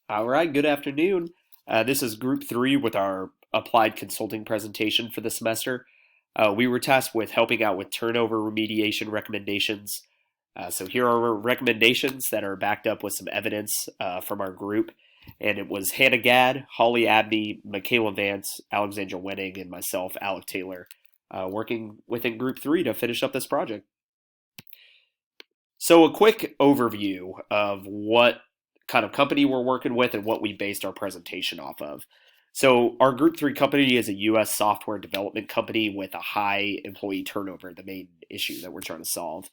All right, good afternoon. This is group three with our applied consulting presentation for the semester. We were tasked with helping out with turnover remediation recommendations. So here are our recommendations that are backed up with some evidence from our group. And it was Hannah Gadd, Holly Abney, Michaela Vance, Alexandra Wenning, and myself, Alec Taylor, working within group three to finish up this project. So, a quick overview of what kind of company we're working with and what we based our presentation off of. So, our Group 3 company is a US software development company with a high employee turnover, the main issue that we're trying to solve.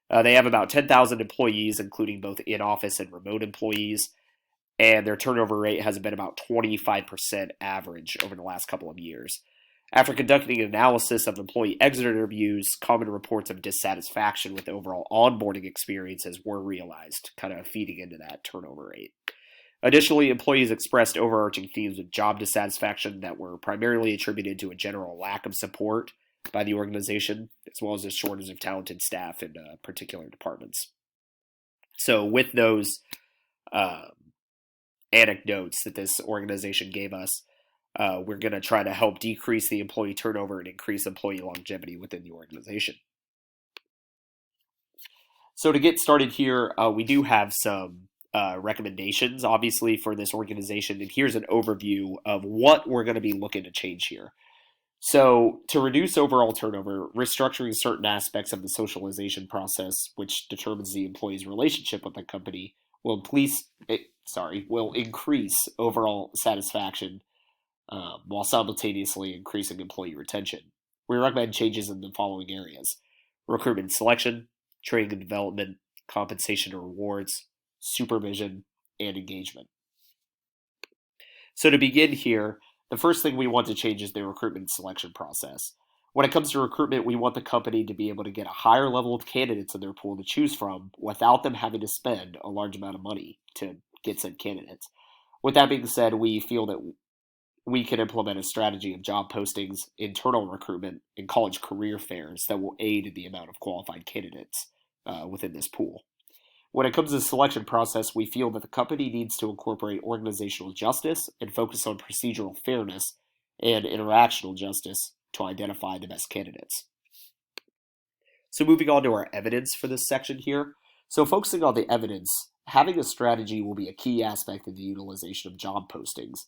They have about 10,000 employees, including both in office and remote employees, and their turnover rate has been about 25% average over the last couple of years. After conducting an analysis of employee exit interviews, common reports of dissatisfaction with overall onboarding experiences were realized, kind of feeding into that turnover rate. Additionally, employees expressed overarching themes of job dissatisfaction that were primarily attributed to a general lack of support by the organization, as well as a shortage of talented staff in particular departments. So, with those uh, anecdotes that this organization gave us, we're going to try to help decrease the employee turnover and increase employee longevity within the organization. So to get started here, we do have some recommendations, obviously, for this organization. And here's an overview of what we're going to be looking to change here. So to reduce overall turnover, restructuring certain aspects of the socialization process, which determines the employee's relationship with the company, will increase overall satisfaction while simultaneously increasing employee retention. We recommend changes in the following areas: recruitment and selection, training and development, compensation and rewards, supervision, and engagement. So to begin here, the first thing we want to change is the recruitment and selection process. When it comes to recruitment, we want the company to be able to get a higher level of candidates in their pool to choose from without them having to spend a large amount of money to get said candidates. With that being said, we feel that we can implement a strategy of job postings, internal recruitment, and college career fairs that will aid in the amount of qualified candidates within this pool. When it comes to the selection process, we feel that the company needs to incorporate organizational justice and focus on procedural fairness and interactional justice to identify the best candidates. So, moving on to our evidence for this section here. So, focusing on the evidence, having a strategy will be a key aspect of the utilization of job postings.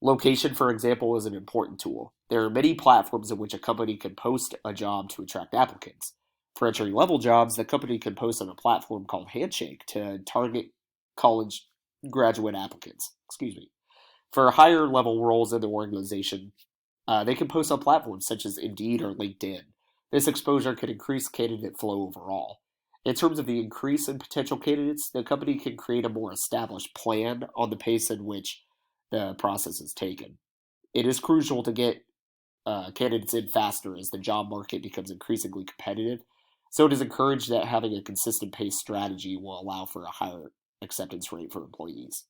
Location, for example, is an important tool. There are many platforms in which a company can post a job to attract applicants. For entry level jobs, the company can post on a platform called Handshake to target college graduate applicants. Excuse me. For higher level roles in the organization, they can post on platforms such as Indeed or LinkedIn. This exposure can increase candidate flow overall. In terms of the increase in potential candidates, the company can create a more established plan on the pace in which the process is taken. It is crucial to get candidates in faster as the job market becomes increasingly competitive. So it is encouraged that having a consistent pace strategy will allow for a higher acceptance rate for employees.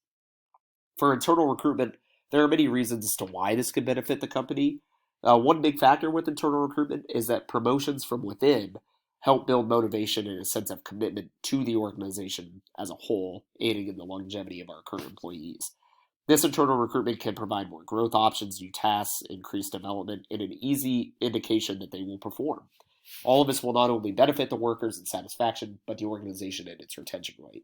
For internal recruitment, there are many reasons as to why this could benefit the company. One big factor with internal recruitment is that promotions from within help build motivation and a sense of commitment to the organization as a whole, aiding in the longevity of our current employees. This internal recruitment can provide more growth options, new tasks, increased development, and an easy indication that they will perform. All of this will not only benefit the workers and satisfaction, but the organization and its retention rate.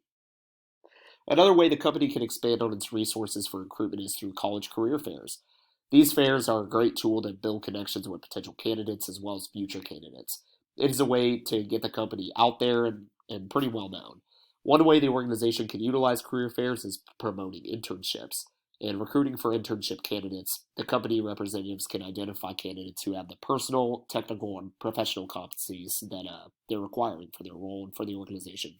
Another way the company can expand on its resources for recruitment is through college career fairs. These fairs are a great tool to build connections with potential candidates as well as future candidates. It is a way to get the company out there and pretty well known. One way the organization can utilize career fairs is promoting internships. And recruiting for internship candidates, the company representatives can identify candidates who have the personal, technical, and professional competencies that they're requiring for their role and for the organization.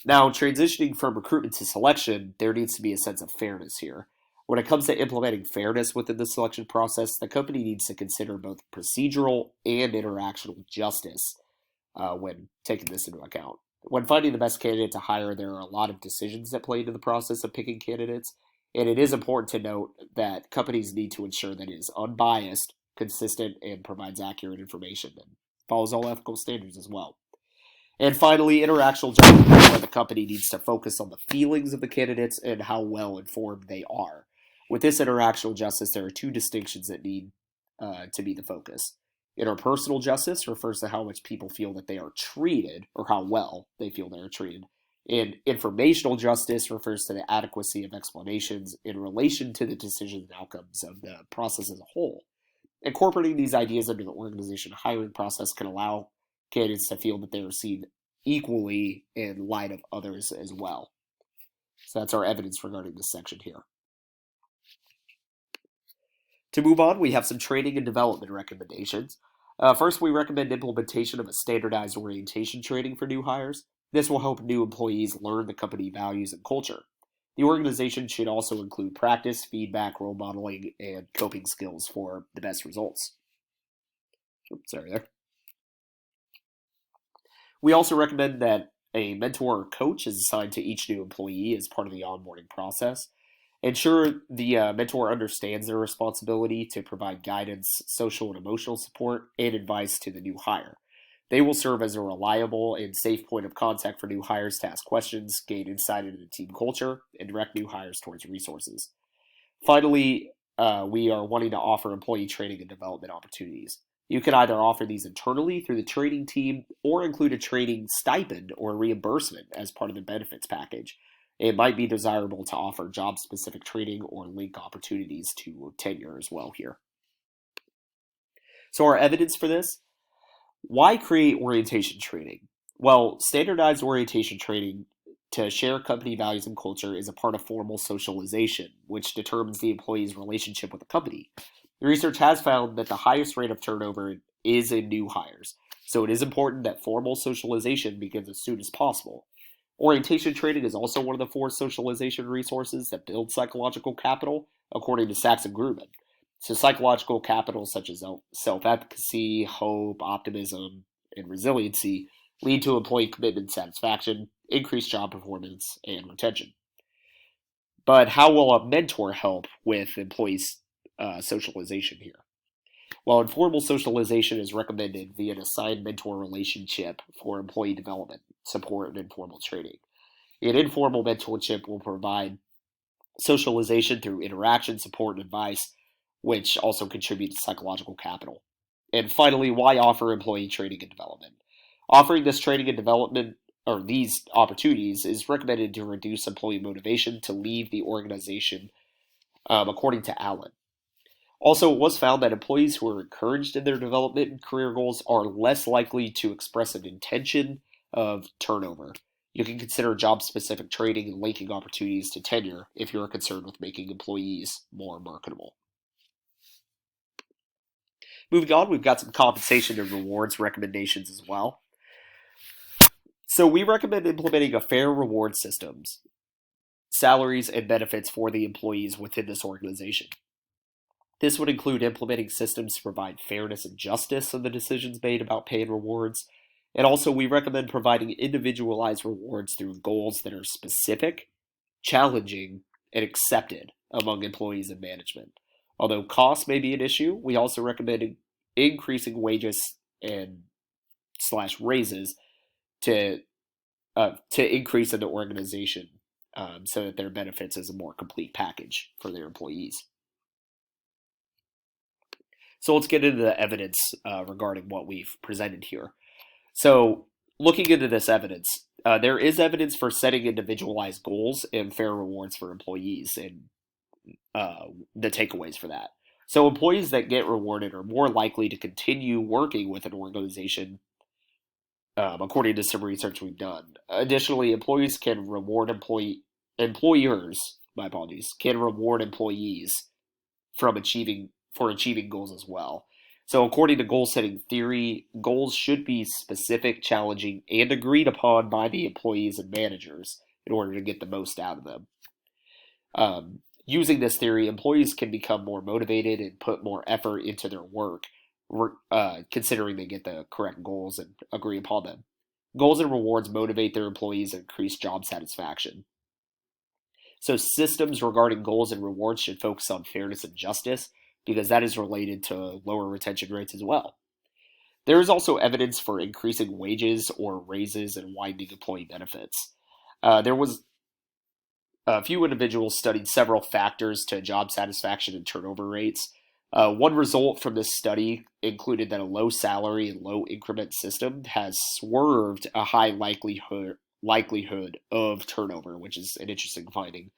Now, transitioning from recruitment to selection, there needs to be a sense of fairness here. When it comes to implementing fairness within the selection process, the company needs to consider both procedural and interactional justice when taking this into account. When finding the best candidate to hire, there are a lot of decisions that play into the process of picking candidates, and it is important to note that companies need to ensure that it is unbiased, consistent, and provides accurate information and follows all ethical standards as well. And finally, interactional judgment is where the company needs to focus on the feelings of the candidates and how well informed they are. With this interactional justice, there are two distinctions that need to be the focus. Interpersonal justice refers to how much people feel that they are treated or how well they feel they are treated. And informational justice refers to the adequacy of explanations in relation to the decisions and outcomes of the process as a whole. Incorporating these ideas into the organization hiring process can allow candidates to feel that they are seen equally in light of others as well. So that's our evidence regarding this section here. To move on, we have some training and development recommendations. First, we recommend implementation of a standardized orientation training for new hires. This will help new employees learn the company values and culture. The organization should also include practice, feedback, role modeling, and coping skills for the best results. Oops, sorry there. We also recommend that a mentor or coach is assigned to each new employee as part of the onboarding process. Ensure the mentor understands their responsibility to provide guidance, social and emotional support, and advice to the new hire. They will serve as a reliable and safe point of contact for new hires to ask questions, gain insight into the team culture, and direct new hires towards resources. Finally, we are wanting to offer employee training and development opportunities. You can either offer these internally through the training team or include a training stipend or reimbursement as part of the benefits package. It might be desirable to offer job-specific training or link opportunities to tenure as well here. So our evidence for this: why create orientation training? Well, standardized orientation training to share company values and culture is a part of formal socialization, which determines the employee's relationship with the company. The research has found that the highest rate of turnover is in new hires, so it is important that formal socialization begins as soon as possible. Orientation training is also one of the 4 socialization resources that build psychological capital, according to Sachs and Grumman. So psychological capital such as self-efficacy, hope, optimism, and resiliency lead to employee commitment satisfaction, increased job performance, and retention. But how will a mentor help with employees' socialization here? Well, informal socialization is recommended via an assigned mentor relationship for employee development, support, and informal training. An informal mentorship will provide socialization through interaction, support, and advice, which also contribute to psychological capital. And finally, why offer employee training and development? Offering this training and development, or these opportunities, is recommended to reduce employee motivation to leave the organization, according to Allen. Also, it was found that employees who are encouraged in their development and career goals are less likely to express an intention of turnover. You can consider job-specific training and linking opportunities to tenure if you're concerned with making employees more marketable. Moving on, we've got some compensation and rewards recommendations as well. So we recommend implementing a fair reward systems, salaries, and benefits for the employees within this organization. This would include implementing systems to provide fairness and justice in the decisions made about pay and rewards. And also, we recommend providing individualized rewards through goals that are specific, challenging, and accepted among employees and management. Although cost may be an issue, we also recommend increasing wages and slash raises to increase in the organization so that their benefits is a more complete package for their employees. So let's get into the evidence regarding what we've presented here. So looking into this evidence, there is evidence for setting individualized goals and fair rewards for employees and the takeaways for that. So employees that get rewarded are more likely to continue working with an organization, according to some research we've done. Additionally, employees can reward employers, my apologies, can reward employees for achieving goals as well. So according to goal setting theory, goals should be specific, challenging, and agreed upon by the employees and managers in order to get the most out of them. Using this theory, employees can become more motivated and put more effort into their work, considering they get the correct goals and agree upon them. Goals and rewards motivate their employees and increase job satisfaction. So systems regarding goals and rewards should focus on fairness and justice, because that is related to lower retention rates as well. There is also evidence for increasing wages or raises and widening employee benefits. There was a few individuals studied several factors to job satisfaction and turnover rates. One result from this study included that a low salary and low increment system has swerved a high likelihood of turnover, which is an interesting finding.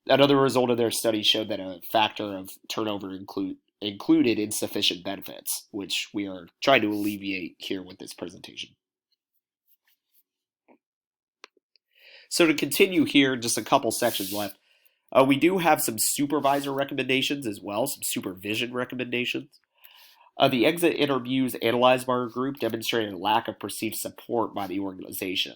Another result of their study showed that a factor of turnover included insufficient benefits, which we are trying to alleviate here with this presentation. So to continue here, just a couple sections left. We do have some supervisor recommendations as well, some supervision recommendations. The exit interviews analyzed by our group demonstrated a lack of perceived support by the organization.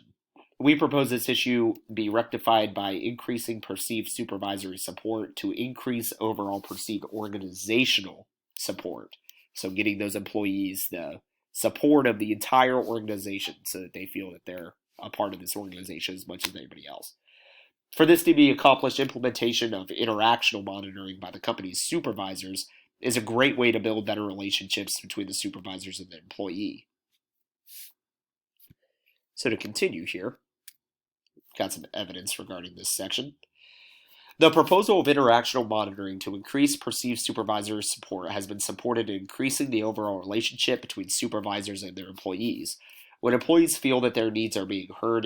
We propose this issue be rectified by increasing perceived supervisory support to increase overall perceived organizational support. So getting those employees the support of the entire organization so that they feel that they're a part of this organization as much as anybody else. For this to be accomplished, implementation of interactional monitoring by the company's supervisors is a great way to build better relationships between the supervisors and the employee. So to continue here, got some evidence regarding this section. The proposal of interactional monitoring to increase perceived supervisor support has been supported in increasing the overall relationship between supervisors and their employees. When employees feel that their needs are being heard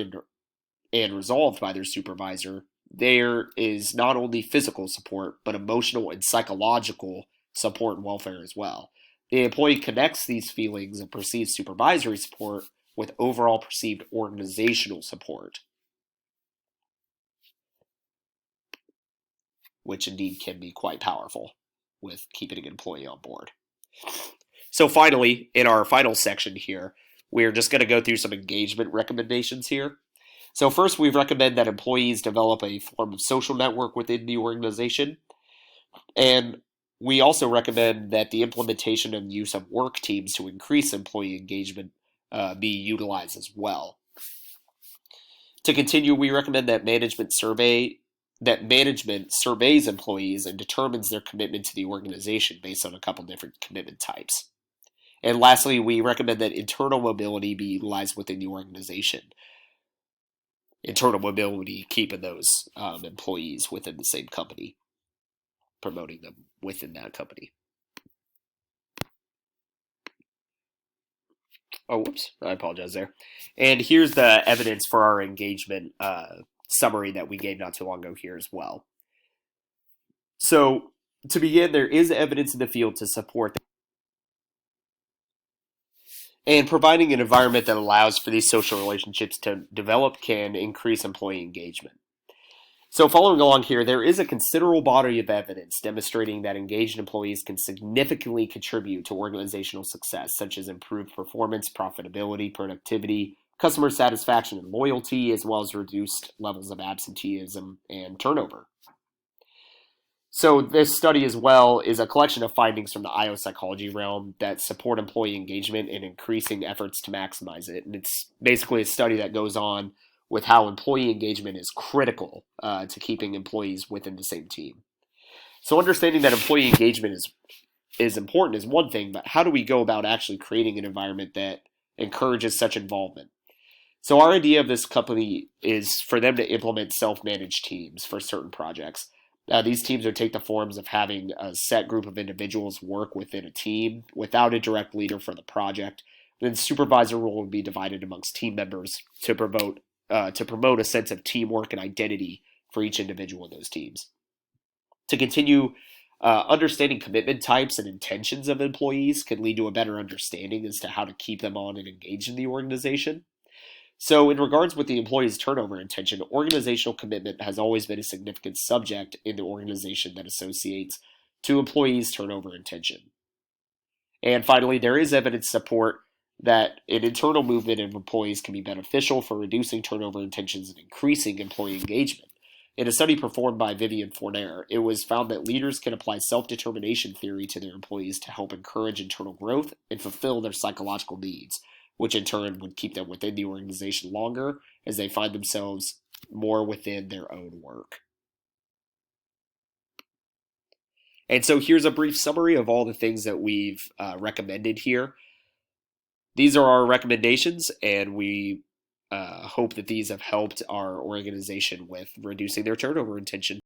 and resolved by their supervisor, there is not only physical support, but emotional and psychological support and welfare as well. The employee connects these feelings of perceived supervisory support with overall perceived organizational support, which indeed can be quite powerful with keeping an employee on board. So finally, in our final section here, we're just going to go through some engagement recommendations here. So first, we recommend that employees develop a form of social network within the organization. And we also recommend that the implementation and use of work teams to increase employee engagement be utilized as well. To continue, we recommend that management surveys employees and determines their commitment to the organization based on a couple different commitment types. And lastly, we recommend that internal mobility be utilized within the organization. Internal mobility, keeping those employees within the same company, promoting them within that company. Oh, whoops, I apologize there. And here's the evidence for our engagement summary that we gave not too long ago here as well. So to begin, there is evidence in the field to support that. And providing an environment that allows for these social relationships to develop can increase employee engagement. So following along here, there is a considerable body of evidence demonstrating that engaged employees can significantly contribute to organizational success, such as improved performance, profitability, productivity, customer satisfaction, and loyalty, as well as reduced levels of absenteeism and turnover. So this study as well is a collection of findings from the IO psychology realm that support employee engagement and increasing efforts to maximize it. And it's basically a study that goes on with how employee engagement is critical to keeping employees within the same team. So understanding that employee engagement is important is one thing, but how do we go about actually creating an environment that encourages such involvement? So our idea of this company is for them to implement self-managed teams for certain projects. These teams would take the forms of having a set group of individuals work within a team without a direct leader for the project. Then the supervisor role would be divided amongst team members to promote a sense of teamwork and identity for each individual in those teams. To continue, understanding commitment types and intentions of employees can lead to a better understanding as to how to keep them on and engaged in the organization. So in regards with the employee's turnover intention, organizational commitment has always been a significant subject in the organization that associates to employees' turnover intention. And finally, there is evidence support that an internal movement of employees can be beneficial for reducing turnover intentions and increasing employee engagement. In a study performed by Vivian Fournier, it was found that leaders can apply self-determination theory to their employees to help encourage internal growth and fulfill their psychological needs, which in turn would keep them within the organization longer as they find themselves more within their own work. And so here's a brief summary of all the things that we've recommended here. These are our recommendations, and we hope that these have helped our organization with reducing their turnover intention.